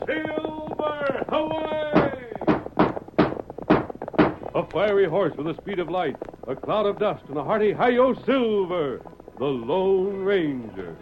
Silver! Away! A fiery horse with the speed of light, a cloud of dust, and a hearty hi-yo Silver, the Lone Ranger.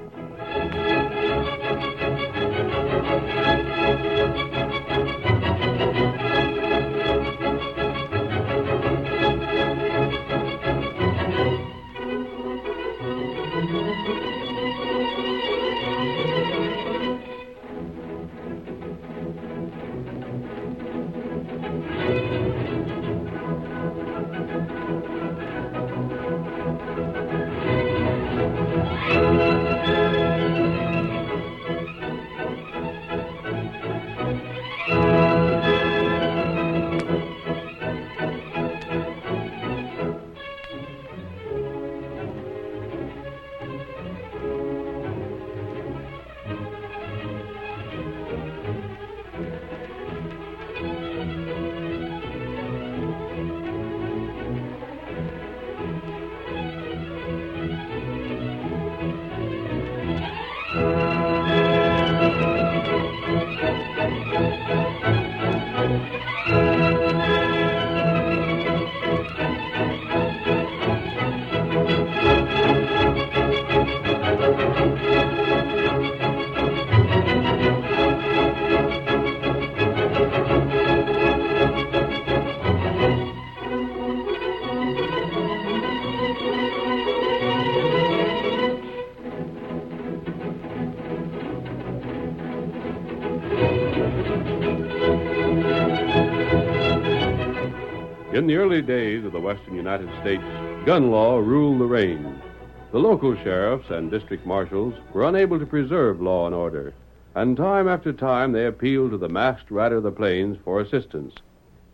In the early days of the western United States, gun law ruled the reign. The local sheriffs and district marshals were unable to preserve law and order, and time after time they appealed to the masked rider of the plains for assistance.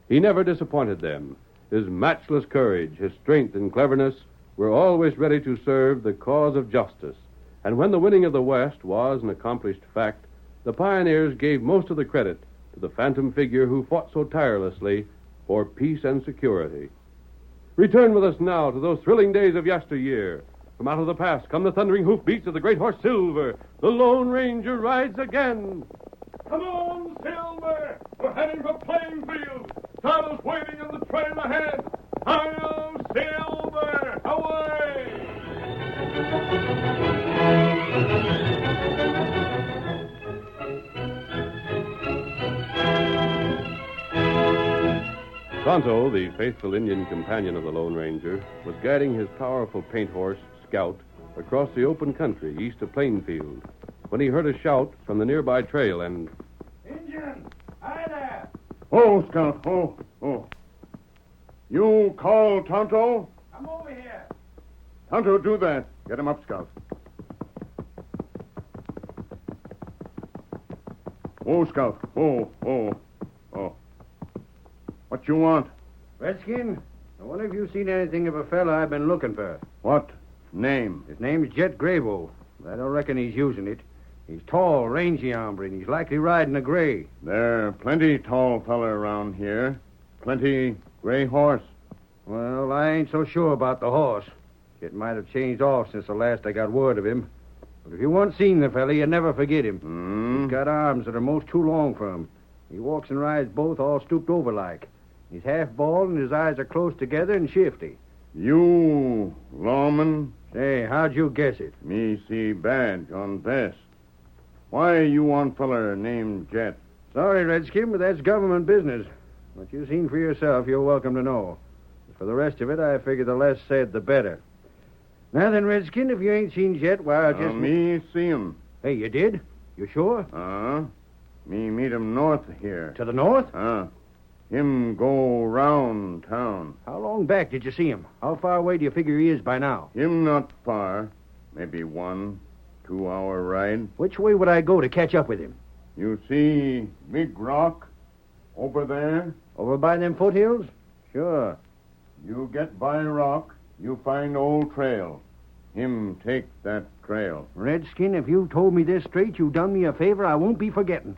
He never disappointed them. His matchless courage, his strength and cleverness were always ready to serve the cause of justice. And when the winning of the West was an accomplished fact, the pioneers gave most of the credit to the phantom figure who fought so tirelessly for peace and security. Return with us now to those thrilling days of yesteryear. From out of the past come the thundering hoofbeats of the great horse Silver. The Lone Ranger rides again. Come on, Silver! We're heading for Plainfield. Saddles waiting on the trail ahead. Hi-yo, Silver! Away! Tonto, the faithful Indian companion of the Lone Ranger, was guiding his powerful paint horse, Scout, across the open country east of Plainfield when he heard a shout from the nearby trail and... Indian! Hi there! Oh, Scout, oh. You call Tonto? I'm over here. Tonto, do that. Get him up, Scout. Oh, Scout. Oh. What you want? Redskin, I wonder if you've seen anything of a fella I've been looking for. What name? His name's Jet Graybo. I don't reckon he's using it. He's tall, rangy hombre, and he's likely riding a gray. There are plenty tall fella around here. Plenty gray horse. Well, I ain't so sure about the horse. It might have changed off since the last I got word of him. But if you once seen the fella, you never forget him. He's got arms that are most too long for him. He walks and rides both all stooped over like. He's half bald and his eyes are close together and shifty. You, lawman? Say, how'd you guess it? Me see badge on vest. Why you want feller named Jet? Sorry, Redskin, but that's government business. What you seen for yourself, you're welcome to know. As for the rest of it, I figure the less said, the better. Now then, Redskin, if you ain't seen Jet, why, I'll just... Me see him. Hey, you did? You sure? Me meet him north of here. To the north? Him go round town. How long back did you see him? How far away do you figure he is by now? Him not far. Maybe 1-2 hour ride. Which way would I go to catch up with him? You see big rock over there? Over by them foothills? Sure. You get by rock, you find old trail. Him take that trail. Redskin, if you told me this straight, you done me a favor I won't be forgetting.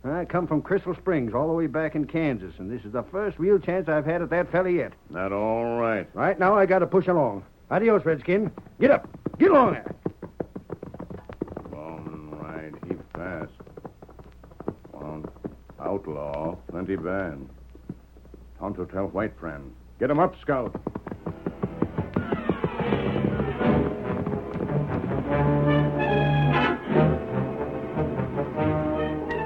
I come from Crystal Springs all the way back in Kansas, and this is the first real chance I've had at that fella yet. That all right. Right now, I got to push along. Adios, Redskin. Get up. Get along there. Long ride, heap fast. 1, Outlaw, plenty bad. Tonto tell white friend. Get him up, Scout.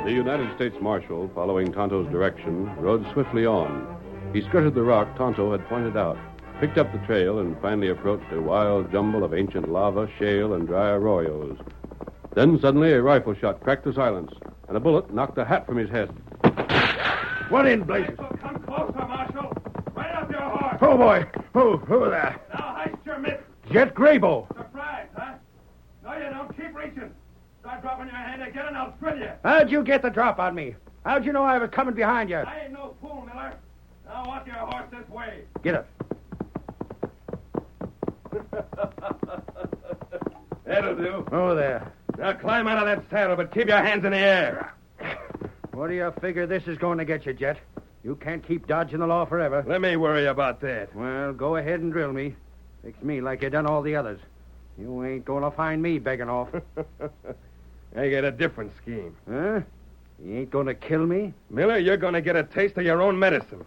The United States Marshal, following Tonto's direction, rode swiftly on. He skirted the rock Tonto had pointed out, picked up the trail, and finally approached a wild jumble of ancient lava, shale, and dry arroyos. Then suddenly a rifle shot cracked the silence, and a bullet knocked the hat from his head. What in blazes? Come closer, Marshal. Right up your horse. Oh, boy. Who there? Now heist your mitt. Jet Graybo. Surprise, huh? No, you don't. Keep reaching. Start dropping your hand again, and I'll drill you. How'd you get the drop on me? How'd you know I was coming behind you? I ain't no fool, Miller. Now walk your horse this way. Get up. That'll do. Oh, there. Now climb out of that saddle, but keep your hands in the air. What do you figure this is going to get you, Jet? You can't keep dodging the law forever. Let me worry about that. Well, go ahead and drill me. Fix me like you done all the others. You ain't going to find me begging off. I got a different scheme. Huh? You ain't going to kill me? Miller, you're going to get a taste of your own medicine.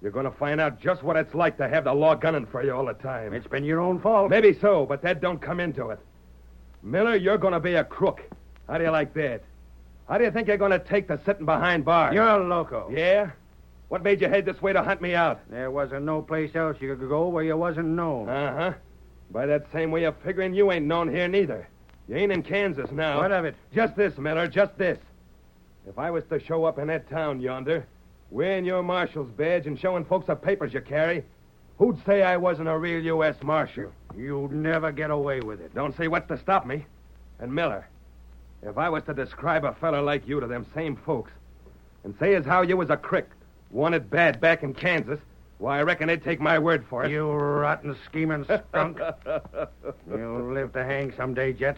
You're going to find out just what it's like to have the law gunning for you all the time. It's been your own fault. Maybe so, but that don't come into it. Miller, you're going to be a crook. How do you like that? How do you think you're going to take to sitting behind bars? You're loco. Yeah? What made you head this way to hunt me out? There wasn't no place else you could go where you wasn't known. Uh-huh. By that same way of figuring, you ain't known here neither. You ain't in Kansas now. What of it? Just this, Miller, just this. If I was to show up in that town yonder, wearing your marshal's badge and showing folks the papers you carry, who'd say I wasn't a real U.S. Marshal? You'd never get away with it. Don't see what's to stop me. And Miller, if I was to describe a fella like you to them same folks and say as how you was a crick, wanted bad back in Kansas, why, I reckon they'd take my word for it. You rotten, scheming skunk. You'll live to hang someday, Jet.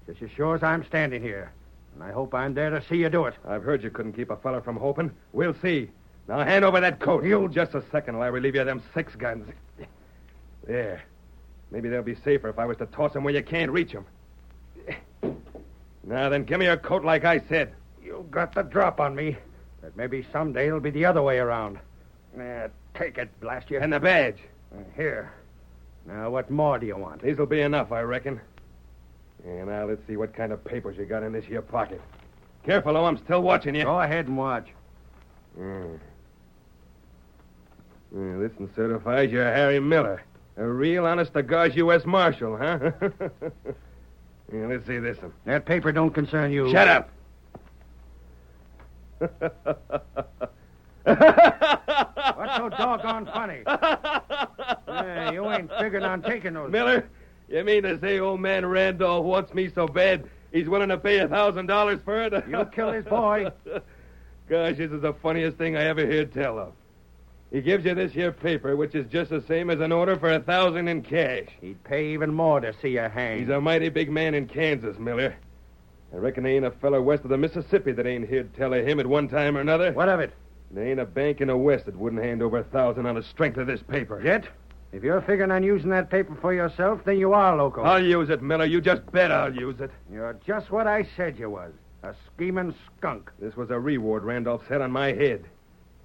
Just as sure as I'm standing here. And I hope I'm there to see you do it. I've heard you couldn't keep a fella from hoping. We'll see. Now hand over that coat. You... Just a second while I relieve you of them 6 guns. There. Maybe they'll be safer if I was to toss them where you can't reach them. Now then, give me your coat like I said. You got the drop on me. But maybe someday it'll be the other way around. Take it, blast you. And the badge. Here. Now, what more do you want? These'll be enough, I reckon. And now let's see what kind of papers you got in this here pocket. Careful, oh, I'm still watching you. Go ahead and watch. This one certifies you're Harry Miller. A real honest-to-gosh U.S. Marshal, huh? Let's see this one. That paper don't concern you. Shut up! What's so doggone funny? You ain't figuring on taking those. Miller, you mean to say old man Randolph wants me so bad he's willing to pay $1,000 for it? You'll kill his boy. Gosh, this is the funniest thing I ever heard tell of. He gives you this here paper, which is just the same as an order for $1,000 in cash. He'd pay even more to see you hang. He's a mighty big man in Kansas, Miller. I reckon there ain't a feller west of the Mississippi that ain't heard tell of him at one time or another. What of it? There ain't a bank in the West that wouldn't hand over $1,000 on the strength of this paper. Jet, if you're figuring on using that paper for yourself, then you are loco. I'll use it, Miller. You just bet I'll use it. You're just what I said you was. A scheming skunk. This was a reward Randolph set on my head.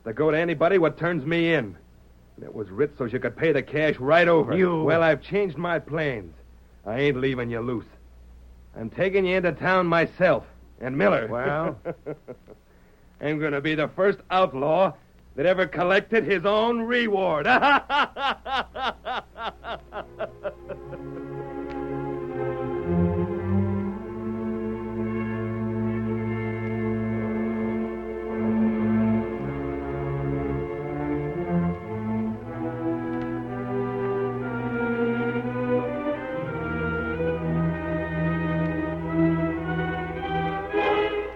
To go to anybody what turns me in. And it was writ so you could pay the cash right over. You... Well, I've changed my plans. I ain't leaving you loose. I'm taking you into town myself. And Miller... Well? I'm going to be the first outlaw that ever collected his own reward.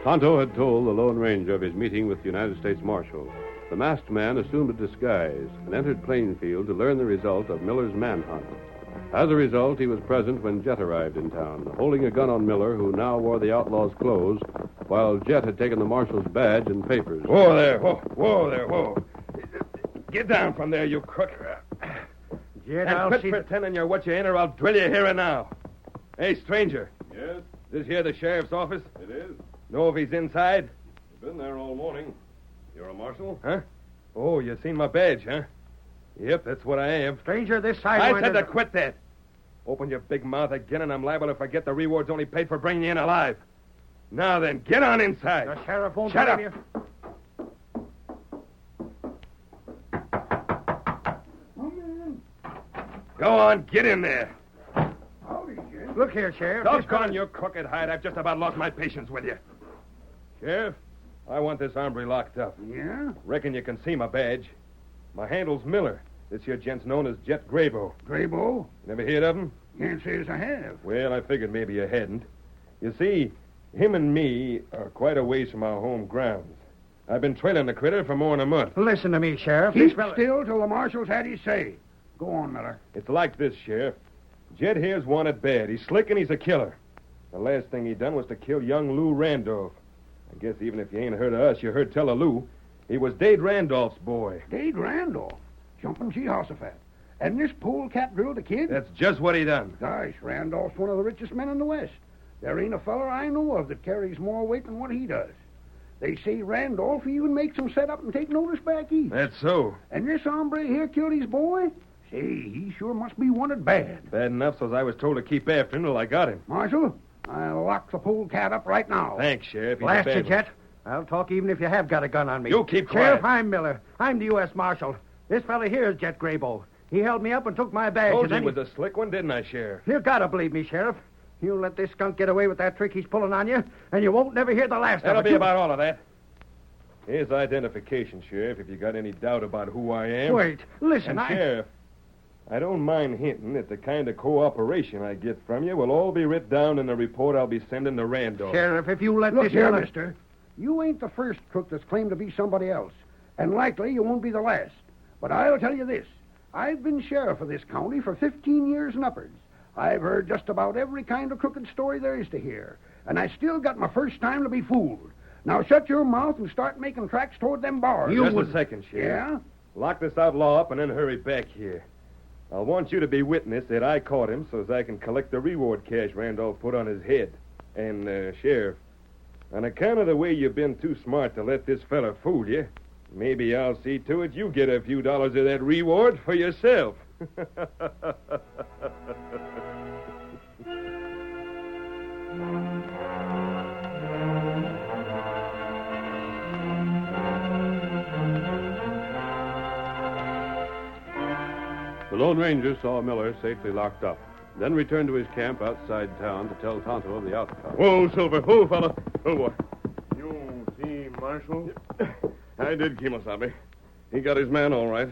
Tonto had told the Lone Ranger of his meeting with the United States Marshal. The masked man assumed a disguise and entered Plainfield to learn the result of Miller's manhunt. As a result, he was present when Jet arrived in town, holding a gun on Miller, who now wore the outlaw's clothes, while Jet had taken the marshal's badge and papers. Whoa there, whoa there, whoa. Get down from there, you crook. Jet, And I'll quit see... pretending you're what you ain't, or I'll drill you here and now. Hey, stranger. Yes, This here the sheriff's office? it is. Know if he's inside? Been there all morning. You're a marshal? Huh? Oh, you seen my badge, huh? Yep, that's what I am. Stranger, this I sidewinder... said to quit that. Open your big mouth again, and I'm liable to forget the reward's only paid for bringing you in alive. Now then, get on inside. The sheriff won't Shut believe up. you. Go on, get in there. Look here, Sheriff. Don't on your crooked hide. I've just about lost my patience with you. Sheriff, I want this hombre locked up. Yeah? Reckon you can see my badge. My handle's Miller. This here gent's known as Jet Graybo. Graybo? Never heard of him? Can't say as I have. Well, I figured maybe you hadn't. You see, him and me are quite a ways from our home grounds. I've been trailing the critter for more than a month. Listen to me, Sheriff. Keep still till the marshal's had his say. Go on, Miller. It's like this, Sheriff. Jet here's wanted bad. He's slick and he's a killer. The last thing he done was to kill young Lou Randolph. I guess even if you ain't heard of us, you heard tell of Lou. He was Dade Randolph's boy. Dade Randolph. Jumping Jehoshaphat. And this polecat drilled a kid? That's just what he done. Gosh, Randolph's one of the richest men in the West. There ain't a feller I know of that carries more weight than what he does. They say Randolph even makes him set up and take notice back east. That's so. And this hombre here killed his boy? Say, he sure must be wanted bad. Bad enough so I was told to keep after him till I got him. Marshal, I'll lock the polecat up right now. Thanks, Sheriff. He's Blast a you, bad one. Jet. I'll talk even if you have got a gun on me. You keep quiet. Sheriff, I'm Miller. I'm the U.S. Marshal. This fella here is Jet Graybo. He held me up and took my badge. Told and you then he was a slick one, didn't I, Sheriff? You gotta believe me, Sheriff. You let this skunk get away with that trick he's pulling on you, and you won't never hear the last That'll of it. be about all of that. Here's identification, Sheriff, if you got any doubt about who I am. Wait, listen, And, Sheriff, I don't mind hinting that the kind of cooperation I get from you will all be writ down in the report I'll be sending to Randolph. Sheriff, if you let Look this here, fella... mister. You ain't the first crook that's claimed to be somebody else. And likely you won't be the last. But I'll tell you this. I've been sheriff of this county for 15 years and upwards. I've heard just about every kind of crooked story there is to hear. And I still got my first time to be fooled. Now shut your mouth and start making tracks toward them bars. Just a second, Sheriff. Yeah? Lock this outlaw up and then hurry back here. I'll want you to be witness that I caught him so as I can collect the reward cash Randolph put on his head. And, Sheriff, on account of the way you've been too smart to let this fella fool you, maybe I'll see to it you get a few dollars of that reward for yourself. The Lone Ranger saw Miller safely locked up, then returned to his camp outside town to tell Tonto of the outcome. Whoa, Silver. Whoa, fella. Oh, boy. You see, Marshal? I did, Kemosabe. He got his man all right.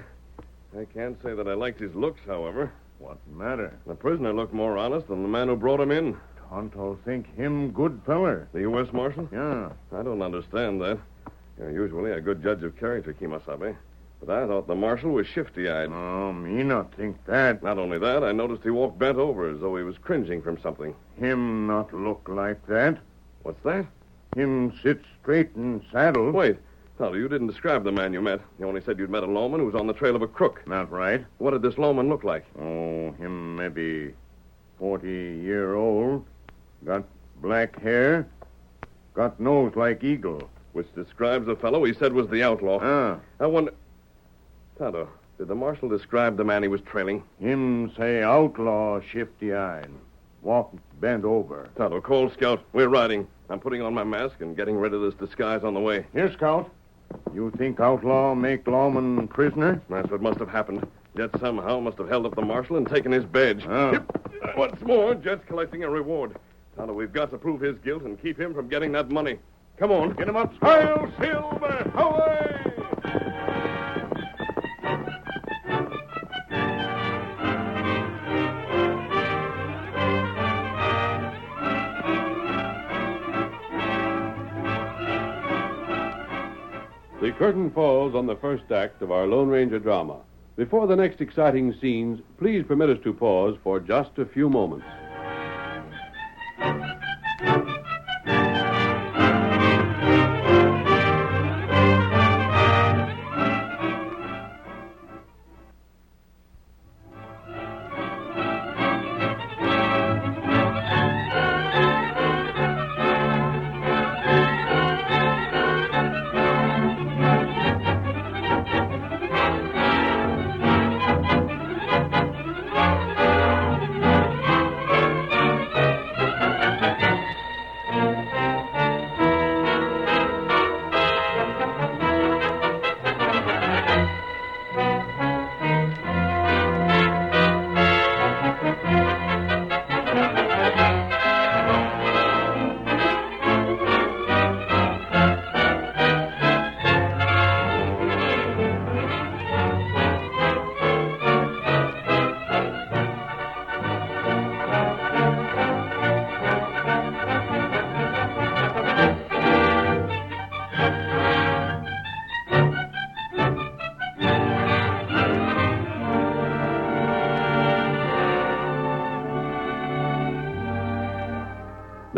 I can't say that I liked his looks, however. What matter? The prisoner looked more honest than the man who brought him in. Tonto think him good feller. The U.S. Marshal? Yeah. I don't understand that. You're usually a good judge of character, Kemosabe. But I thought the marshal was shifty-eyed. Oh, me not think that. Not only that, I noticed he walked bent over as though he was cringing from something. Him not look like that. What's that? Him sit straight in saddle. Wait. Tonto, you didn't describe the man you met. You only said you'd met a lawman who was on the trail of a crook. Not right. What did this lawman look like? Oh, him maybe 40-year-old. Got black hair. Got nose like eagle. Which describes the fellow he said was the outlaw. Ah. I wonder... Tonto, did the marshal describe the man he was trailing? Him say outlaw shifty-eyed. Walk bent over. Tonto, call Scout. We're riding. I'm putting on my mask and getting rid of this disguise on the way. Here, Scout. You think outlaw make lawman prisoner? That's what must have happened. Jet somehow must have held up the marshal and taken his badge. Oh. Yep. What's more, Jet's collecting a reward. Tonto, we've got to prove his guilt and keep him from getting that money. Come on. Get him up, Hail, Silver! Away! The curtain falls on the first act of our Lone Ranger drama. Before the next exciting scenes, please permit us to pause for just a few moments.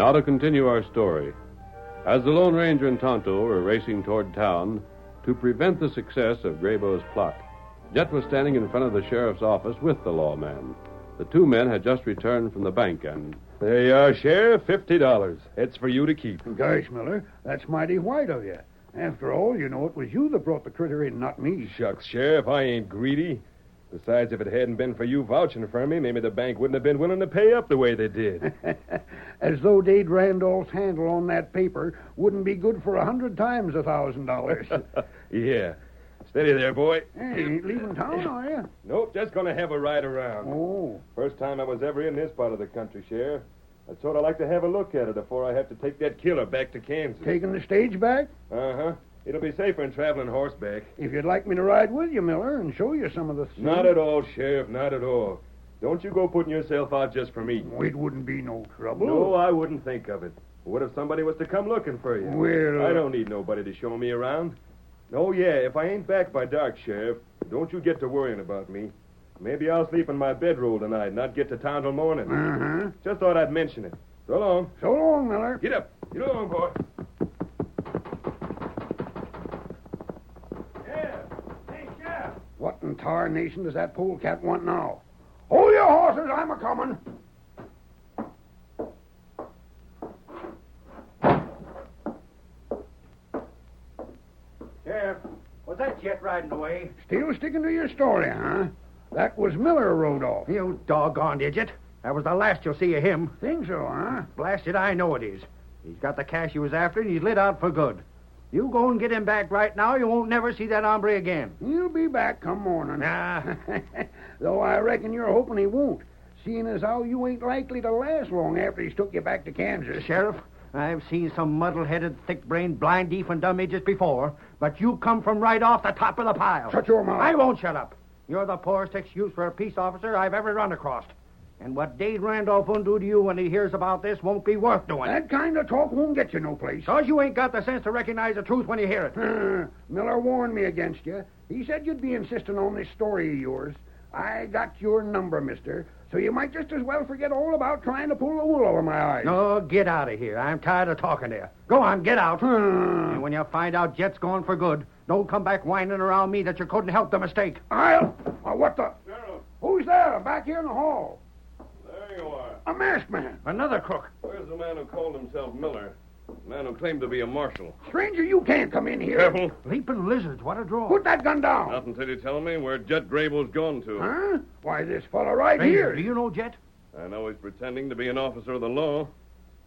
Now to continue our story. As the Lone Ranger and Tonto were racing toward town, to prevent the success of Graybo's plot, Jet was standing in front of the sheriff's office with the lawman. The two men had just returned from the bank, and... There you are, Sheriff, $50. It's for you to keep. Gosh, Miller, that's mighty white of you. After all, you know it was you that brought the critter in, not me. Shucks, Sheriff, I ain't greedy. Besides, if it hadn't been for you vouching for me, maybe the bank wouldn't have been willing to pay up the way they did. As though Dade Randolph's handle on that paper wouldn't be good for 100 times $1,000. Yeah. Steady there, boy. Hey, you ain't leaving town, are you? Nope, just gonna have a ride around. Oh. First time I was ever in this part of the country, Sheriff. I'd sort of like to have a look at it before I have to take that killer back to Kansas. Taking the stage back? Uh-huh. It'll be safer than traveling horseback. If you'd like me to ride with you, Miller, and show you some of the things. Not at all, Sheriff, not at all. Don't you go putting yourself out just for me. It wouldn't be no trouble. No, I wouldn't think of it. What if somebody was to come looking for you? Well... I don't need nobody to show me around. Oh, yeah, if I ain't back by dark, Sheriff, don't you get to worrying about me. Maybe I'll sleep in my bedroll tonight and not get to town till morning. Uh-huh. Just thought I'd mention it. So long. So long, Miller. Get up. Get along, boy. What in tarnation does that polecat want now? Hold your horses, I'm a-coming. Sheriff, was that jet riding away? Still sticking to your story, huh? That was Miller rode off. You doggone idiot. That was the last you'll see of him. Think so, huh? Blast it, I know it is. He's got the cash he was after, and he's lit out for good. You go and get him back right now, you won't never see that hombre again. He'll be back come morning. Nah. Though I reckon you're hoping he won't, seeing as how you ain't likely to last long after he's took you back to Kansas. Sheriff, I've seen some muddle-headed, thick-brained, blind, deaf, and dumb idiots before, but you come from right off the top of the pile. Shut your mouth. I won't shut up. You're the poorest excuse for a peace officer I've ever run across. And what Dade Randolph won't do to you when he hears about this won't be worth doing. That kind of talk won't get you no place. Because you ain't got the sense to recognize the truth when you hear it. Miller warned me against you. He said you'd be insisting on this story of yours. I got your number, mister, so you might just as well forget all about trying to pull the wool over my eyes. No, get out of here. I'm tired of talking to you. Go on, get out. And when you find out Jet's gone for good, don't come back whining around me that you couldn't help the mistake. What the? Sheriff, Who's there? Back here in the hall. there you are. A masked man. Another crook. Where's the man who called himself Miller? The man who claimed to be a marshal. Stranger, you can't come in here. Careful. Leaping lizards, what a draw. Put that gun down. Not until you tell me where Jet Grable's gone to. Huh? Why, this fella right Stranger, here. do you know Jet? I know he's pretending to be an officer of the law.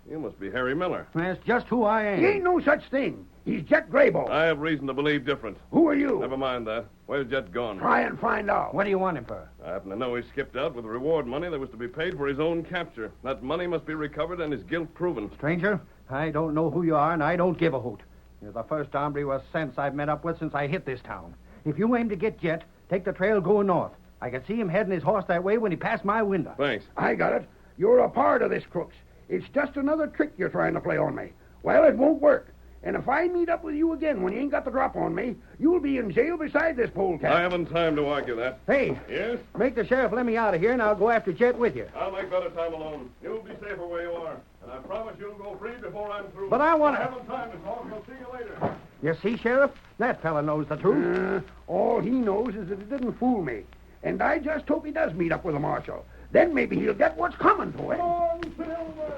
You must be Harry Miller. That's just who I am. He ain't no such thing. He's Jet Graybo. I have reason to believe different. Who are you? Never mind that. Where's Jet gone? Try and find out. What do you want him for? I happen to know he skipped out with reward money that was to be paid for his own capture. That money must be recovered and his guilt proven. Stranger, I don't know who you are, and I don't give a hoot. You're the first hombre with sense I've met up with since I hit this town. If you aim to get Jet, take the trail going north. I could see him heading his horse that way when he passed my window. Thanks. I got it. You're a part of this crooks. It's just another trick you're trying to play on me. Well, it won't work. And if I meet up with you again when you ain't got the drop on me, you'll be in jail beside this polecat. I haven't time to argue that. Hey, Yes? make the sheriff let me out of here, and I'll go after Jet with you. I'll make better time alone. You'll be safer where you are. And I promise you'll go free before I'm through. But I want I to... haven't time to talk. I'll see you later. You see, Sheriff? That fella knows the truth. All he knows is that it didn't fool me. And I just hope he does meet up with the marshal. Then maybe he'll get what's coming to him.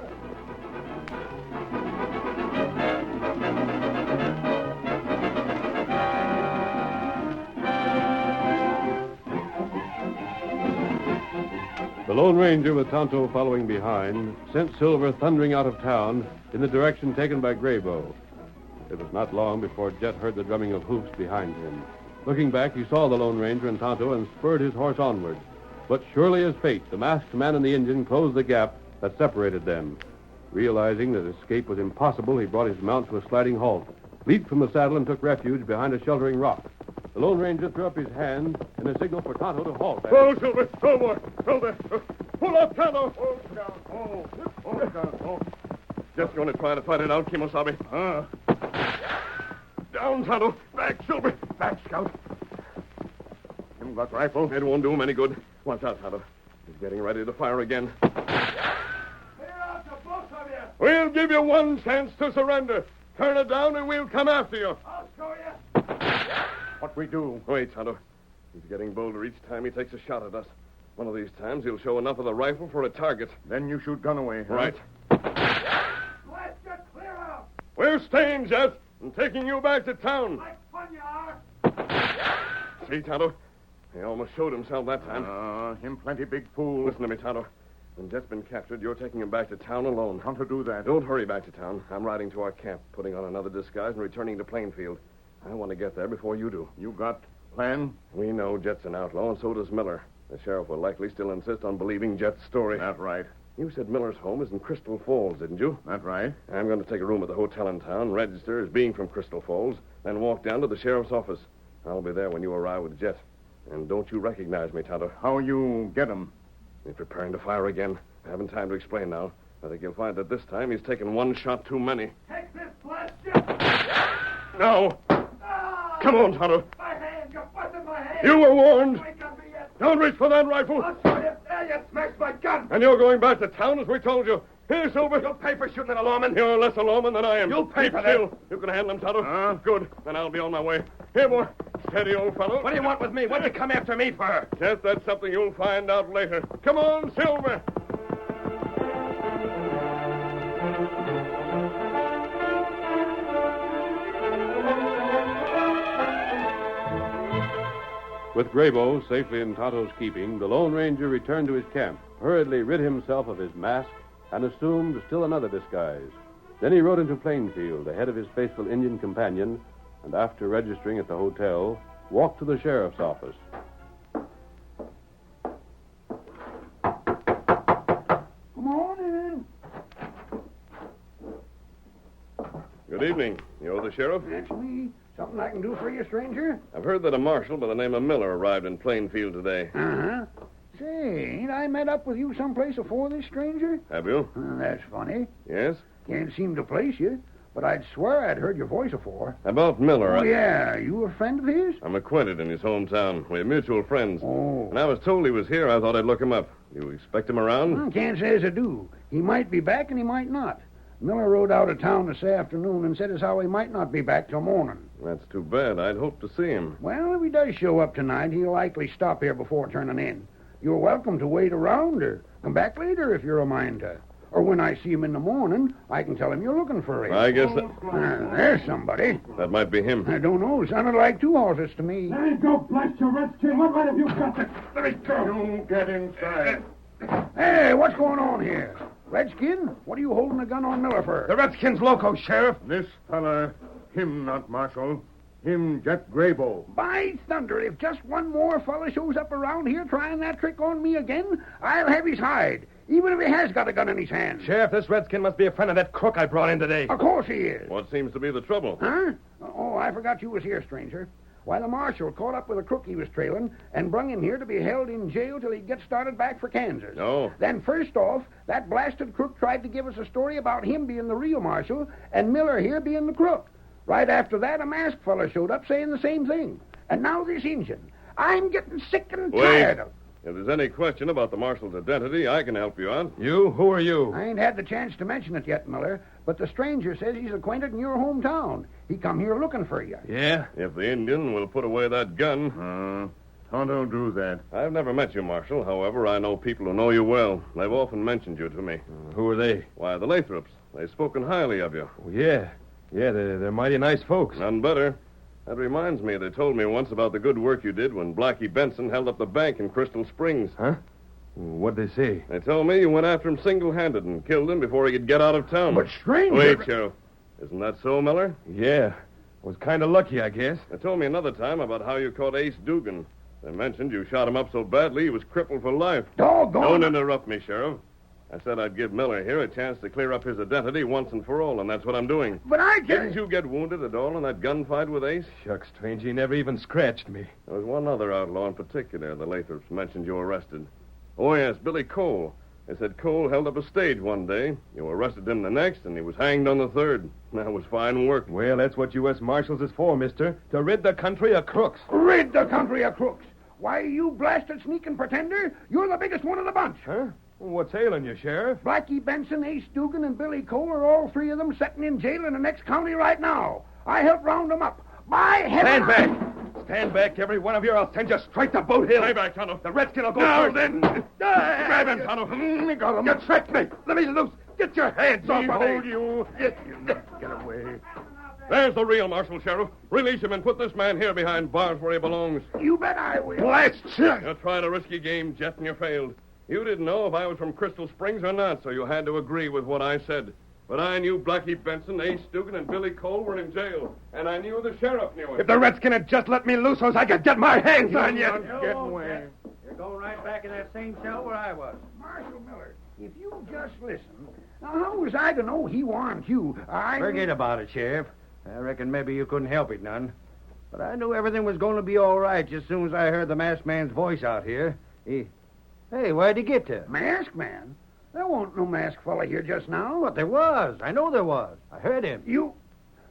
The Lone Ranger, with Tonto following behind, sent Silver thundering out of town in the direction taken by Graybo. It was not long before Jet heard the drumming of hoofs behind him. Looking back, he saw the Lone Ranger and Tonto and spurred his horse onward. But surely as fate, the masked man and the Indian closed the gap that separated them. Realizing that escape was impossible, he brought his mount to a sliding halt, leaped from the saddle, and took refuge behind a sheltering rock. The Lone Ranger threw up his hand in a signal for Tonto to halt. Oh, Silver! Oh, boy! Oh, there! Pull up, Tonto! Oh, down! Oh, down! Oh. Just going to try to fight it out, Kimosabe. Down, Tonto. Back, Silver. Back, Scout. Him got rifle. It won't do him any good. Watch out, Tonto. He's getting ready to fire again. Clear out the both of you! We'll give you one chance to surrender. Turn it down and we'll come after you. I'll show you. What we do? Wait, Tonto. He's getting bolder each time he takes a shot at us. One of these times he'll show enough of the rifle for a target. Then you shoot gun away, huh? Right. Let's get clear out. We're staying, Jet, and taking you back to town. Like fun you are. See, Tonto? He almost showed himself that time. Him plenty big fool. Listen to me, Tonto. When Jet's been captured, you're taking him back to town alone. How to do that? Don't hurry back to town. I'm riding to our camp, putting on another disguise, and returning to Plainfield. I want to get there before you do. You got plan? We know Jet's an outlaw, and so does Miller. The sheriff will likely still insist on believing Jet's story. That's right. You said Miller's home is in Crystal Falls, didn't you? That's right. I'm going to take a room at the hotel in town, register as being from Crystal Falls, then walk down to the sheriff's office. I'll be there when you arrive with Jet. And don't you recognize me, Tonto. How you get him? He's preparing to fire again. I haven't time to explain now. I think you'll find that this time he's taken one shot too many. Take this blast. No! Ah! Come on, Tonto. My hand. You're busting my hand. You were warned. Wait on me yet. Don't reach for that rifle. I'll show you. There, you smashed my gun. And you're going back to town as we told you. Here, Silver. You'll pay for shooting at a lawman. You're less a lawman than I am. You'll pay Keep for that. still. You can handle him, Tonto. Good. Then I'll be on my way. Here, boy. Steady, old fellow. What do you want with me? What'd you come after me for? Yes, that's something you'll find out later. Come on, Silver. With Graybo safely in Tonto's keeping, the Lone Ranger returned to his camp, hurriedly rid himself of his mask, and assumed still another disguise. Then he rode into Plainfield ahead of his faithful Indian companion, and after registering at the hotel, walked to the sheriff's office. Come on in. Good evening. You're the sheriff? That's me. Something I can do for you, stranger? I've heard that a marshal by the name of Miller arrived in Plainfield today. Uh-huh. Say, ain't I met up with you someplace afore this, stranger? Have you? That's funny. Yes? Can't seem to place you, but I'd swear I'd heard your voice afore. About Miller. Oh, yeah. You a friend of his? I'm acquainted in his hometown. We're mutual friends. Oh. When I was told he was here, I thought I'd look him up. You expect him around? Can't say as I do. He might be back and he might not. Miller rode out of town this afternoon and said as how he might not be back till morning. That's too bad. I'd hoped to see him. Well, if he does show up tonight, he'll likely stop here before turning in. You're welcome to wait around or come back later if you're a mind to. Or when I see him in the morning, I can tell him you're looking for him. I guess that... There's somebody. That might be him. I don't know. Sounded like two horses to me. Let me go, blast your redskin. What right have you got to... Let me go. You get inside. Hey, what's going on here? Redskin? What are you holding a gun on Miller for? The Redskin's loco, Sheriff. This fella, him not Marshal, him Jet Graybo. By thunder, if just one more fella shows up around here trying that trick on me again, I'll have his hide, even if he has got a gun in his hand. Sheriff, this Redskin must be a friend of that crook I brought in today. Of course he is. What seems to be the trouble? Huh? Oh, I forgot you was here, stranger. Why, the marshal caught up with a crook he was trailing and brung him here to be held in jail till he'd get started back for Kansas. Oh. Then first off, that blasted crook tried to give us a story about him being the real marshal and Miller here being the crook. Right after that, a masked fella showed up saying the same thing. And now this Injun. I'm getting sick and tired of... If there's any question about the marshal's identity, I can help you out. You? Who are you? I ain't had the chance to mention it yet, Miller, but the stranger says he's acquainted in your hometown. He come here looking for you. Yeah? If the Indian will put away that gun. Tonto do that. I've never met you, Marshal. However, I know people who know you well. They've often mentioned you to me. Who are they? Why, the Lathrops. They've spoken highly of you. Oh, yeah. Yeah, they're mighty nice folks. None better. That reminds me, they told me once about the good work you did when Blackie Benson held up the bank in Crystal Springs. Huh? What'd they say? They told me you went after him single-handed and killed him before he could get out of town. But stranger... Wait, Sheriff. Isn't that so, Miller? Yeah. Was kind of lucky, I guess. They told me another time about how you caught Ace Dugan. They mentioned you shot him up so badly he was crippled for life. Doggone. Don't interrupt me, Sheriff. I said I'd give Miller here a chance to clear up his identity once and for all, and that's what I'm doing. But I Didn't you get wounded at all in that gunfight with Ace? Shucks, strange, he never even scratched me. There was one other outlaw in particular the Lathrops mentioned you arrested. Oh, yes, Billy Cole. They said Cole held up a stage one day. You arrested him the next, and he was hanged on the third. That was fine work. Well, that's what U.S. Marshals is for, mister. To rid the country of crooks. Rid the country of crooks. Why, you blasted sneaking pretender, you're the biggest one of the bunch. Huh? What's ailing you, Sheriff? Blackie Benson, Ace Dugan, and Billy Cole are all three of them sitting in jail in the next county right now. I helped round them up. By heaven! Stand back! Stand back, every one of you, or I'll send you straight to Boat Hill. Stay back, Tonto. The redskin will go Now first. then. Grab him, Tonto. Got him. You tricked me. Let me loose. Get your hands off of me. Hold you. Get away. There's the real Marshal, Sheriff. Release him and put this man here behind bars where he belongs. You bet I will. Blast you. You tried a risky game, Jet, and you failed. You didn't know if I was from Crystal Springs or not, so you had to agree with what I said. But I knew Blackie Benson, Ace Dugan, and Billy Cole were in jail, and I knew the sheriff knew it. If the redskin had just let me loose so I could get my hands on you. Get away. You're going right back in that same cell where I was. Marshal Miller, if you just listen. Now, how was I to know he warned you? Forget about it, Sheriff. I reckon maybe you couldn't help it none. But I knew everything was going to be all right just as soon as I heard the masked man's voice out here. Hey, where'd he get to? Masked man? There won't no masked fella here just now. But there was. I know there was. I heard him.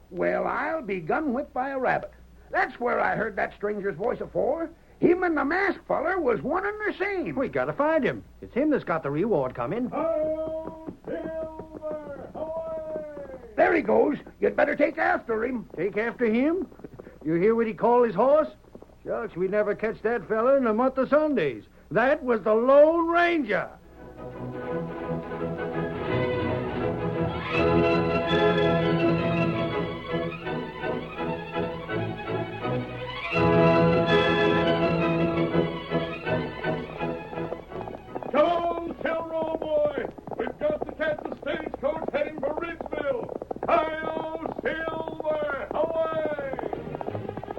Well, I'll be gun whipped by a rabbit. That's where I heard that stranger's voice afore. Him and the masked feller was one and the same. We gotta find him. It's him that's got the reward coming. Oh, Silver! Away! There he goes. You'd better take after him. Take after him? You hear what he called his horse? Shucks, we'd never catch that fella in a month of Sundays. That was the Lone Ranger. Come on, Silver, old boy. We've got to catch the stagecoach heading for Ridgeville. Hi-yo, Silver! Away!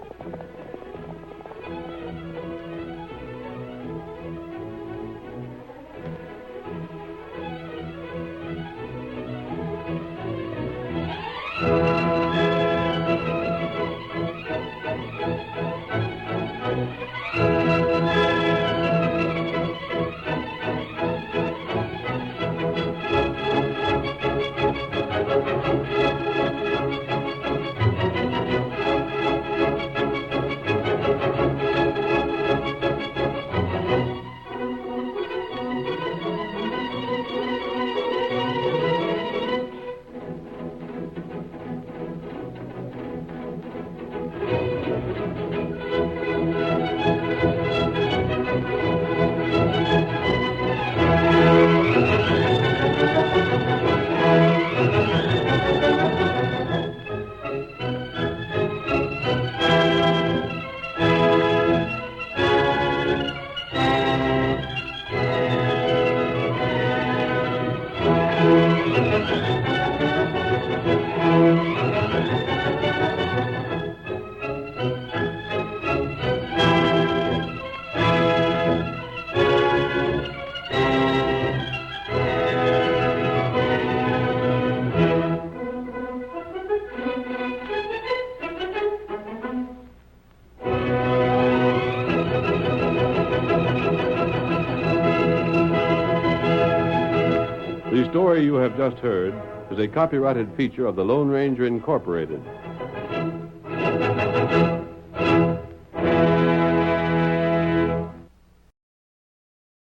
The story you have just heard is a copyrighted feature of the Lone Ranger Incorporated.